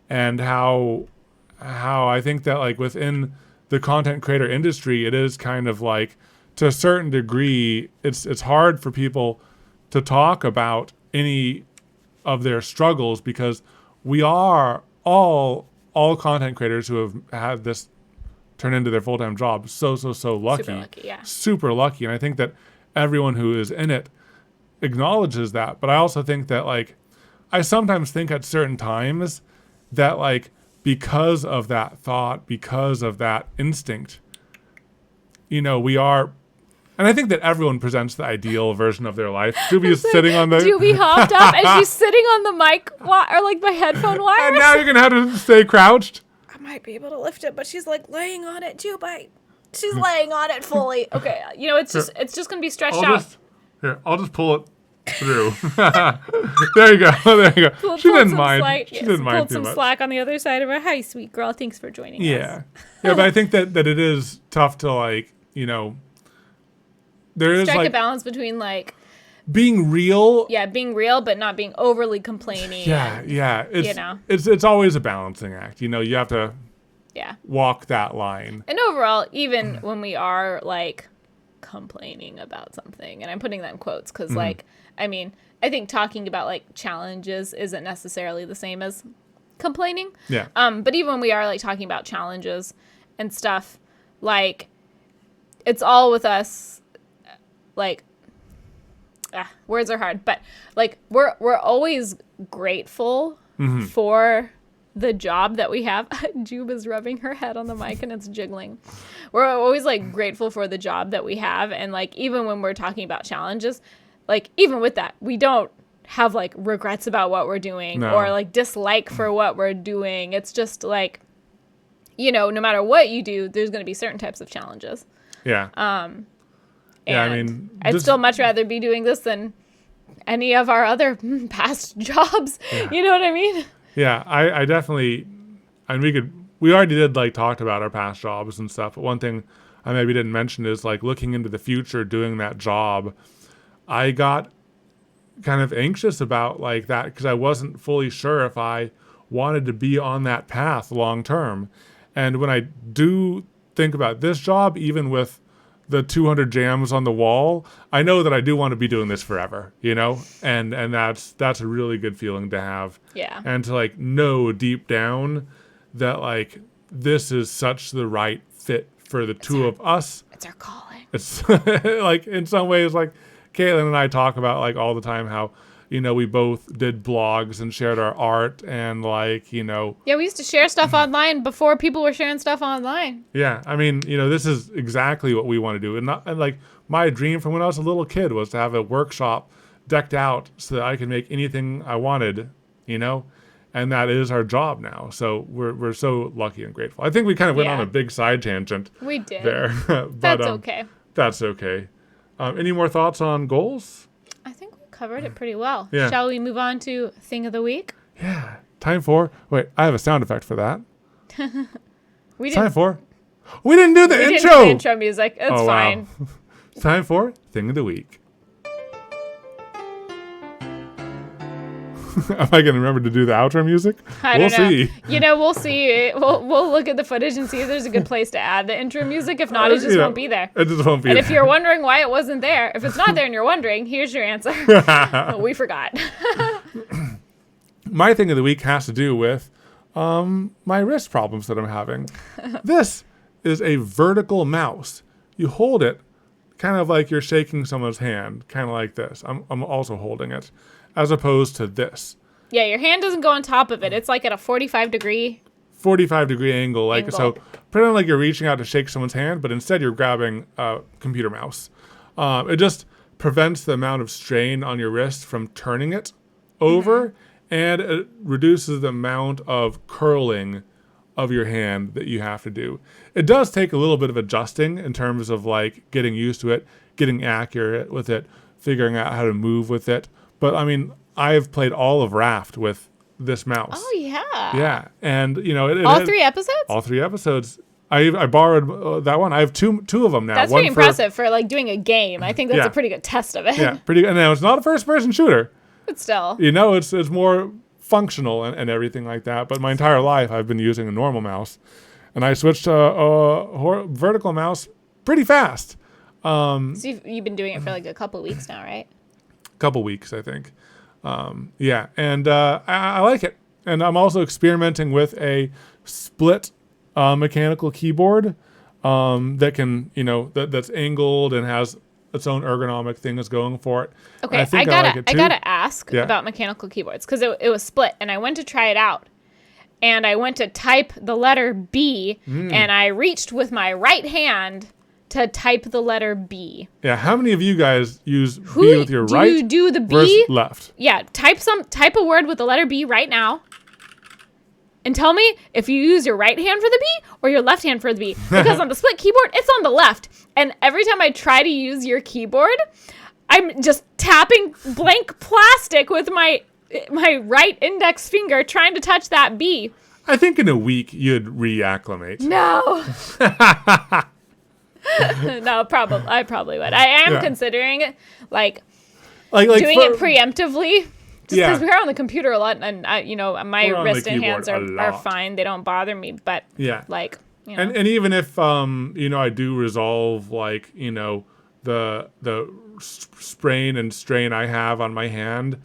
and how I think that like within the content creator industry, it is kind of like, to a certain degree, it's hard for people to talk about any of their struggles, because we are all content creators who have had this turn into their full-time job so lucky. Super lucky, yeah. Super lucky. And I think that everyone who is in it acknowledges that. But I also think that, like, I sometimes think at certain times that, like, because of that thought, because of that instinct, you know, we are. And I think that everyone presents the ideal version of their life. Doobie is sitting on the... Doobie hopped up and she's sitting on the mic or like my headphone wires. And now you're going to have to stay crouched. I might be able to lift it, but she's like laying on it too, but she's laying on it fully. Okay, you know, it's just gonna be stretched out. I'll just pull it through. There you go. There you go. She didn't mind. She didn't mind pulled too some much. slack on the other side of her. Hi, sweet girl. Thanks for joining us. Yeah. Yeah, but I think that it is tough to, like, you know, there is Strike like a balance between like being real. being real but not being overly complaining. Yeah, yeah. It's, you know. it's always a balancing act. You know, you have to Yeah. walk that line. And overall, even when we are like complaining about something, and I'm putting that in quotes because like, I mean, I think talking about like challenges isn't necessarily the same as complaining. Yeah. But even when we are like talking about challenges and stuff, like, it's all with us. Like, words are hard, but like we're always grateful for the job that we have. Jube is rubbing her head on the mic and it's jiggling. We're always like grateful for the job that we have, and like even when we're talking about challenges, like even with that, we don't have like regrets about what we're doing No. or like dislike for what we're doing. It's just like, you know, no matter what you do, there's going to be certain types of challenges. Yeah. Yeah, I mean, I'd just- still much rather be doing this than any of our other past jobs. You know what I mean? Yeah, I definitely, and we already did like talked about our past jobs and stuff, but one thing I maybe didn't mention is like looking into the future doing that job, I got kind of anxious about like that because I wasn't fully sure if I wanted to be on that path long term. And when I do think about this job, even with the 200 jams on the wall, I know that I do want to be doing this forever, you know? And that's a really good feeling to have. Yeah. And to like know deep down that like this is such the right fit for the two of us. It's our calling. It's like in some ways, like Katelyn and I talk about like all the time how, you know, we both did blogs and shared our art and like, you know. Yeah, we used to share stuff online before people were sharing stuff online. Yeah, I mean, you know, this is exactly what we want to do. And like my dream from when I was a little kid was to have a workshop decked out so that I could make anything I wanted, you know. And that is our job now. So we're so lucky and grateful. I think we kind of went on a big side tangent We did. there. But, That's okay. That's okay. Any more thoughts on goals? I think we covered it pretty well. Yeah. Shall we move on to Thing of the Week? Yeah. Time for... Wait, I have a sound effect for that. We Time didn't, for... We didn't do the we intro! didn't do the intro music. It's Oh, fine. wow. Time for Thing of the Week. Am I going to remember to do the outro music? I We'll don't know. see. You know, we'll see. We'll look at the footage and see if there's a good place to add the intro music. If not, it just You know, won't be there. It just won't be And there. if you're wondering why it wasn't there, if it's not there and you're wondering, here's your answer. We forgot. my thing of the week has to do with my wrist problems that I'm having. This is a vertical mouse. You hold it kind of like you're shaking someone's hand, kind of like this. I'm also holding it, as opposed to this. Yeah, your hand doesn't go on top of it. It's like at a 45-degree 45-degree angle. Like, Angle. so pretend like you're reaching out to shake someone's hand, but instead you're grabbing a computer mouse. It just prevents the amount of strain on your wrist from turning it over, and it reduces the amount of curling of your hand that you have to do. It does take a little bit of adjusting in terms of like getting used to it, getting accurate with it, figuring out how to move with it. But I mean, I've played all of Raft with this mouse. Oh, yeah. Yeah, and you know, All 3 episodes? all 3 episodes. I borrowed that one. I have two of them now. That's one pretty impressive for like doing a game. I think that's Yeah. a pretty good test of it. Yeah, pretty. And now it's not a first-person shooter. But still. You know, it's more functional and everything like that. But my entire life, I've been using a normal mouse, and I switched to a vertical mouse pretty fast. So you've been doing it for like a couple of weeks now, right? Couple weeks, I think. Yeah, and I like it. And I'm also experimenting with a split mechanical keyboard that can, you know, that's angled and has its own ergonomic thing that's going for it. Okay, And I think I like it too. gotta ask Yeah. about mechanical keyboards because it was split, and I went to try it out, and I went to type the letter B, and I reached with my right hand to type the letter B. Yeah, how many of you guys use B with your do right you do the B? versus left? Yeah, type a word with the letter B right now. And tell me if you use your right hand for the B or your left hand for the B. Because on the split keyboard, it's on the left. And every time I try to use your keyboard, I'm just tapping blank plastic with my right index finger trying to touch that B. I think in a week you'd reacclimate. No. No, I probably would. I am Yeah. considering it, like doing doing it preemptively. Just Yeah. because we're on the computer a lot, and my We're on the wrist and hands keyboard a are lot. fine. They don't bother me. But Yeah. like, you know. And even if you know, I do resolve like, you know, the sprain and strain I have on my hand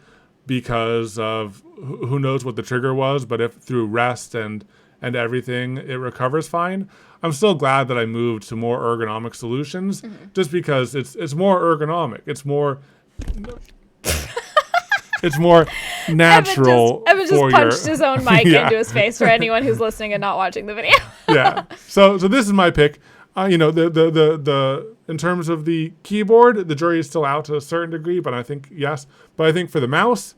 because of who knows what the trigger was, but if through rest and everything it recovers fine, I'm still glad that I moved to more ergonomic solutions, just because it's more ergonomic. It's more it's more natural. Evan just for punched your, his own mic Yeah. into his face for anyone who's listening and not watching the video. Yeah. So this is my pick. You know, the in terms of the keyboard, the jury is still out to a certain degree, but I think yes. But I think for the mouse,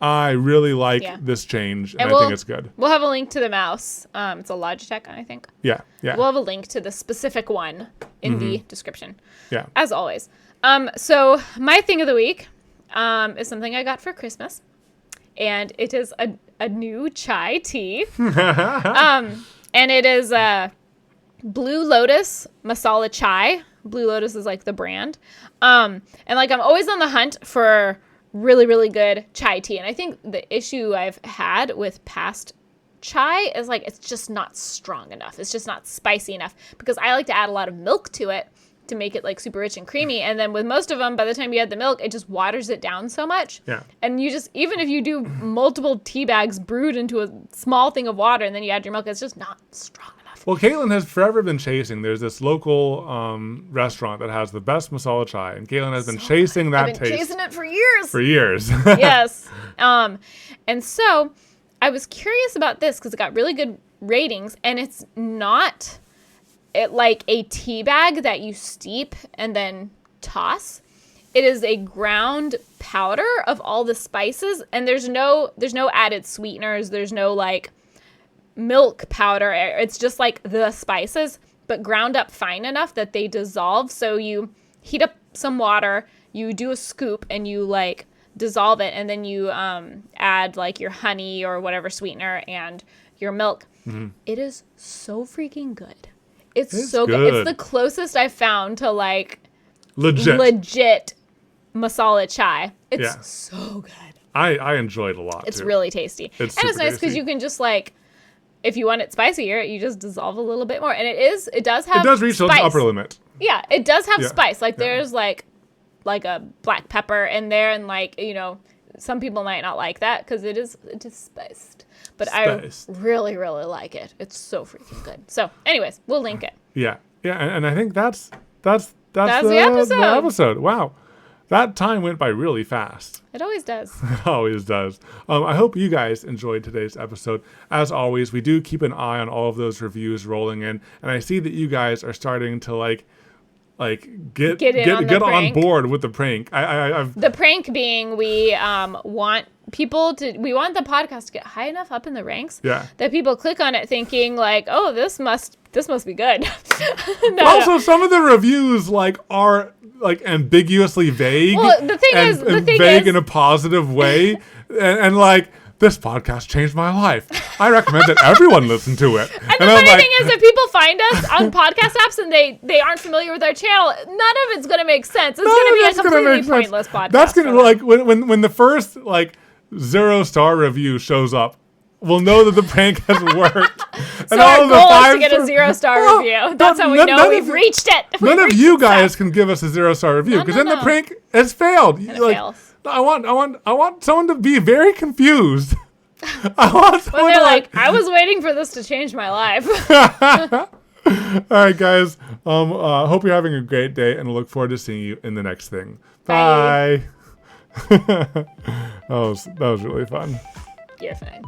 I really like Yeah. this change, and And I think it's good. We'll have a link to the mouse. It's a Logitech, I think. Yeah. Yeah. We'll have a link to the specific one in the description, Yeah. as always. So my thing of the week is something I got for Christmas, and it is a new chai tea. And it is Blue Lotus Masala Chai. Blue Lotus is like the brand. And like I'm always on the hunt for really, really good chai tea. And I think the issue I've had with past chai is like it's just not strong enough. It's just not spicy enough because I like to add a lot of milk to it to make it like super rich and creamy. And then with most of them, by the time you add the milk, it just waters it down so much. Yeah. And you just, even if you do multiple tea bags brewed into a small thing of water and then you add your milk, it's just not strong enough. Well, Katelyn has forever been chasing. There's this local restaurant that has the best masala chai, and Katelyn has been chasing that I've been taste chasing it for years. for years. Yes. And so I was curious about this because it got really good ratings, and it's not like a tea bag that you steep and then toss. It is a ground powder of all the spices, and there's no added sweeteners. There's no like milk powder. It's just like the spices, but ground up fine enough that they dissolve. So you heat up some water, you do a scoop, and you like dissolve it, and then you add like your honey or whatever sweetener and your milk. It is so freaking good. It's so good. good. It's the closest I've found to like Legit. masala chai. It's Yeah. so good. I enjoy it a lot. It's too. really tasty. It's And it's super nice because tasty. you can just like, if you want it spicier, you just dissolve a little bit more. And it does have It does reach the spice. upper limit. Yeah, it does have Yeah. spice. Like Yeah. there's like a black pepper in there and like, you know, some people might not like that because it is spiced. But Spiced. I really, really like it. It's so freaking good. So, anyways, we'll link it. Yeah. And I think that's the episode. The episode. Wow. That time went by really fast. It always does. It always does. I hope you guys enjoyed today's episode. As always, we do keep an eye on all of those reviews rolling in, and I see that you guys are starting to get on board with the prank. The prank being we want the podcast to get high enough up in the ranks that people click on it thinking like, oh, this must be good. Also, some of the reviews are ambiguously vague. Well, the thing is vague in a positive way, and this podcast changed my life. I recommend that everyone listen to it. And the funny thing is, if people find us on podcast apps and they aren't familiar with our channel, none of it's going to make sense. It's going to be a completely pointless podcast. That's going to when the first 0-star review shows up, we'll know that the prank has worked. So our goal is to get a 0-star review. That's how we know we've reached it. None of you guys can give us a 0-star review because then the prank has failed. It fails. I want someone to be very confused. I want someone they're I was waiting for this to change my life. All right, guys. Hope you're having a great day, and look forward to seeing you in the next thing. Bye. That was really fun. You're fine.